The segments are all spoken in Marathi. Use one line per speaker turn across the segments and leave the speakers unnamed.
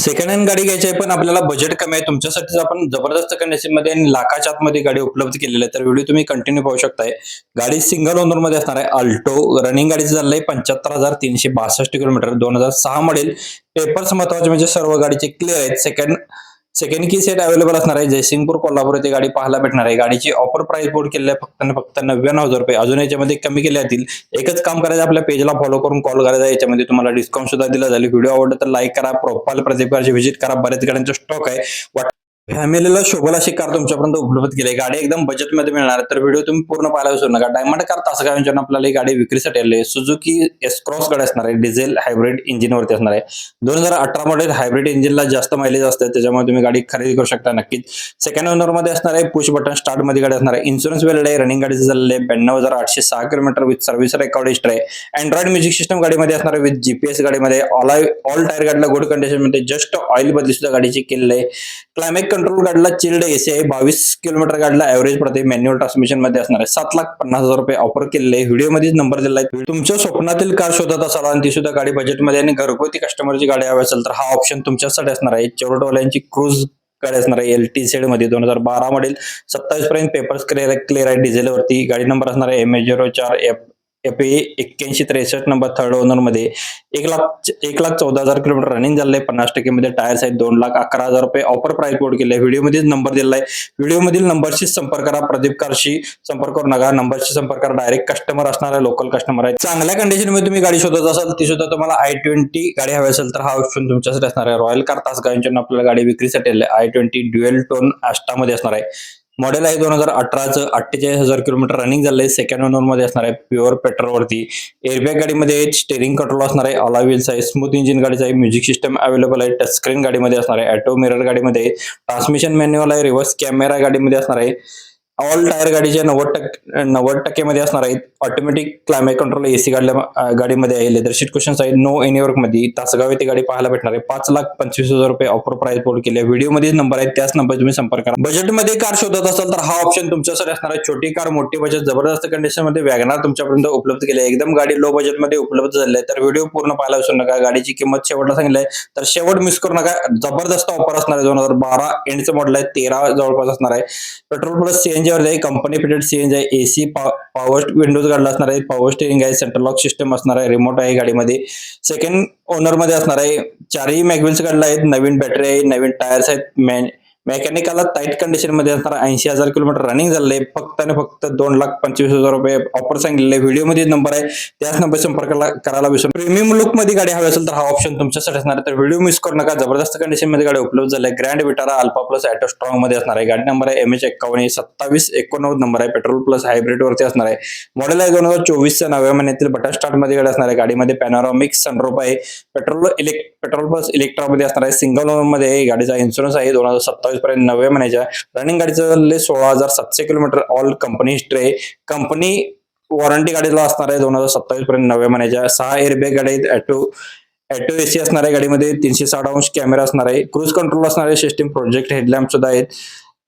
सेकंड हँड गाडी घ्यायची आहे पण आपल्याला बजेट कमी आहे तुमच्यासाठीच आपण जबरदस्त कंडिशनमध्ये आणि लाखाच्या आतमध्ये गाडी उपलब्ध केलेली आहे. तर व्हिडिओ तुम्ही कंटिन्यू पाहू शकताय. गाडी सिंगल ओनर मध्ये असणार आहे. अल्टो रनिंग गाडीचं चाललंय 75,362 किलोमीटर 2006 मॉडेल. पेपर्स महत्वाचे म्हणजे सर्व गाडीचे क्लिअर आहेत. सेकंड की सेट अवेलेबल असणार आहे. जयसिंगपूर कोल्हापूर येथे गाडी पाहायला भेटणार आहे. गाडीची ऑफर प्राइस बोर्ड केलेली आहे फक्त आणि फक्त 99,000 रुपये. अजून याच्यामध्ये कमी केले जातील. एकच काम करायचं, आपल्या पेजला फॉलो करून कॉल करायचा. याच्यामध्ये तुम्हाला डिस्काउंट सुद्धा दिला जाईल. व्हिडिओ आवडला तर लाईक करा, प्रोफाइल प्रदीपची व्हिजिट करा. बऱ्याच गाड्यांचा स्टॉक आहे. फॅमिलीला शोभल अशी कार तुमच्यापर्यंत उपलब्ध केली आहे. गाडी एकदम बजेटमध्ये मिळणार आहे. तर व्हिडिओ तुम्ही पूर्ण पाहायला विसरू नका. डायमंड कार तासगाव आपल्याला ही गाडी विक्रीसाठी आली आहे. सुझुकी एस क्रॉस गाडी असणार आहे. डिझेल हायब्रिड इंजिनवरती असणार आहे. 2018 मॉडेल हायब्रिड इंजिनला जास्त मायलेज असते, त्याच्यामुळे तुम्ही गाडी खरेदी करू शकता नक्कीच. सेकंड ओनर मध्ये असणार आहे. पुश बटन स्टार्ट मध्ये गाडी असणार आहे. इन्शुरन्स वेल्ड आहे. रनिंग गाडीचं चालले आहे 92,806 kilometre with service record history आहे. अँड्रॉइड म्युझिक सिस्टम गाडीमध्ये असणार आहे विथ जीपीएस. गाडीमध्ये ऑल टायर गाडीला गुड कंडिशन मध्ये जस्ट ऑइल बदली सुद्धा गाडीची केलेली आहे. क्लायमेट कंट्रोल गाडीला चिल्ड एसी आहे. 22 किलोमीटर गाडीला एव्हरेज प्रति मॅन्युअल ट्रान्समिशन मध्ये असणार आहे. 7,50,000 रुपये ऑफर केलेले आहे. व्हिडिओ मध्येच नंबर दिला आहे. तुमच्या स्वप्नातील कार शोधत असाल आणि ती सुद्धा गाडी बजेटमध्ये आणि घरगुती कस्टमरची गाडी हवी असेल तर हा ऑप्शन तुमच्यासाठी असणार आहे. चेव्हरोलेटवाल्यांची क्रूज गाडी असणार आहे. LT सेड मध्ये 2012 मॉडेल 27 पर्यंत पेपर्स क्लिअर आहे. डिझेल वरती गाडी नंबर असणार आहे MH04 FA 8163 number third owner मध्ये 1,14,000 किलोमीटर रनिंग झालंय. 50% मध्ये टायर्स आहेत. 2,11,000 रुपये ऑफर प्राइस बोर्ड केले. व्हिडिओ मध्ये नंबर दिलाय. व्हिडिओ मधील नंबरशी संपर्क करा. प्रदीप कारशी संपर्क करू नका. नंबरशी संपर्क करा. डायरेक्ट कस्टमर असणार आहे. लोकल कस्टमर आहे. चांगल्या कंडिशन मध्ये तुम्ही गाडी शोधत असाल, ती सुद्धा तुम्हाला i20 गाडी हवी असेल तर हा ऑप्शन तुमच्यासाठी असणार आहे. रॉयल कार तासगाव आपल्याला गाडी विक्रीसाठी i20 ड्युएल टोन आस्टा मध्ये असणार आहे. मॉडेल आहे 2018चं. 48,000 किलोमीटर रनिंग झालंय. सेकंड ओनर मध्ये असणार आहे. प्युअर पेट्रोल वरती. एअरबॅग गाडीमध्ये स्टेरिंग कंट्रोल असणार आहे. अलॉय व्हील्स आहे. स्मूथ इंजिन गाडीचं आहे. म्युझिक सिस्टम अवेलेबल आहे. टच स्क्रीन गाडीमध्ये असणार आहे. ऑटो मिरर गाडीमध्ये. ट्रान्समिशन मॅन्युअल आहे. रिव्हर्स कॅमेरा गाडीमध्ये असणार आहे. ऑल टायर गाडीचे 90% मध्ये असणार आहेत. ऑटोमॅटिक क्लायमेट कंट्रोल एसी गाडीमध्ये आहे. लेदर सीट क्वेश्चन्स आहे. नो एनीवर्क मध्ये. तासगाव येथे गाडी पाहायला भेटणार आहे. 5,25,000 रुपये ऑफर प्राइस बोर्ड केले. व्हिडिओ मध्ये नंबर आहे, त्याच नंबर तुम्ही संपर्क करा. बजेटमध्ये कार शोधत असाल तर हा ऑप्शन तुमच्यासाठी असणार आहे. छोटी कार मोठी बजेट जबरदस्त कंडिशन मध्ये वॅगनार तुमच्यापर्यंत उपलब्ध केली आहे. एकदम गाडी लो बजेट मध्ये उपलब्ध झाली आहे. तर व्हिडिओ पूर्ण पाहायला विसरू नका. गाडीची किंमत शेवटला सांगितली आहे तर शेवट मिस करू नका. जबरदस्त ऑफर असणार आहे. 2012 एंडचं मॉडेल आहे. 13 जवळपास असणार आहे. Petrol plus CNG company fitted CNG आहे. AC पॉवर विंडोज गाडीला असणार आहे. पॉवर स्टेरिंग आहे. सेंट्रल लॉक सिस्टम असणार आहे. रिमोट आहे गाडीमध्ये. सेकंड ओनर मध्ये असणार आहे. चारही मॅगव्हिल्स गाडीला आहेत. नवीन बॅटरी आहे. नवीन टायर्स आहेत. मेकॅनिकलला टाईट कंडिशन मध्ये असणार. 80,000 किलोमीटर रनिंग झाले. फक्त आणि फक्त 2,25,000 रुपये ऑफर सांगितले. व्हिडिओ मध्ये नंबर आहे, त्याच नंबर संपर्क करायला विसरू. प्रीमियम लुक मध्ये गाडी हवी असेल तर हा ऑप्शन तुमच्यासाठी असणार आहे. तर व्हिडिओ मिस करू नका. जबरदस्त कंडिशन मध्ये गाडी उपलब्ध झाली आहे. Grand Vitara alpha plus auto strong मध्ये असणार आहे. गाडी नंबर आहे MH51 2789 नंबर आहे. पेट्रोल प्लस हायब्रिड वरती असणार आहे. मॉडेल आहे 2024च्या 9व्या महिन्यातील. बटन स्टार्ट मध्ये गाडी असणार आहे. गाडीमध्ये पॅनोरामिक सनरूफ आहे. पेट्रोल प्लस इलेक्ट्रा मध्ये असणार आहे. सिंगल ओनर मध्ये. गाडीचा इन्शुरन्स आहे 2027 पर्यंत 9व्या महिन्याच्या. रनिंग गाडीचं 16,700 किलोमीटर ऑल कंपनी हिस्ट्री आहे. कंपनी वॉरंटी गाडीला असणार आहे 2027 पर्यंत 9व्या महिन्याच्या. 6 एअरबॅग गाडी आहेत. ऑटो AC असणार आहे. गाडीमध्ये 360 अंश कॅमेरा असणार आहे. क्रूज कंट्रोल असणार आहे. सिस्टम प्रोजेक्ट हेडलॅम्प सुद्धा आहेत.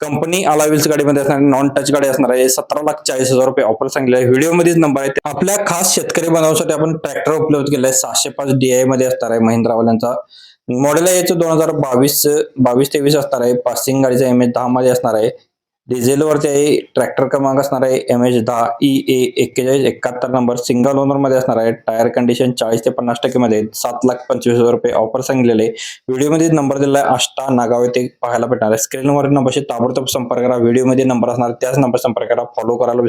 कंपनी अलॉय व्हील्स गाडीमध्ये असणार आहे. नॉन टच गाडी असणार आहे. 17,40,000 रुपये ऑफर सांगितले आहे. व्हिडिओ मध्येच नंबर आहे. आपल्या खास शेतकरी बनवण्यासाठी आपण ट्रॅक्टर उपलब्ध केलाय. 705 DI मध्ये असणार आहे महिंद्रावाल्यांचा. मॉडेल आहे याचं 2022-23 असणार आहे. पासिंग गाडीचा MH10 मध्ये असणार आहे. डिझेल वरती आहे. ट्रॅक्टर क्रमांक असणार आहे MH10 EA 4171 number. Single owner मध्ये असणार आहे. टायर कंडिशन 40 ते 50% मध्ये. 7,25,000 रुपये ऑफर सांगितलेले. व्हिडिओ मध्ये नंबर दिलाय. आष्टा नागाव येथे पाहायला भेटणार आहे. स्क्रीनवर नंबरशी ताबडतोब संपर्क करा. व्हिडिओ मध्ये नंबर असणार, त्याच नंबर संपर्क करा. फॉलो करायला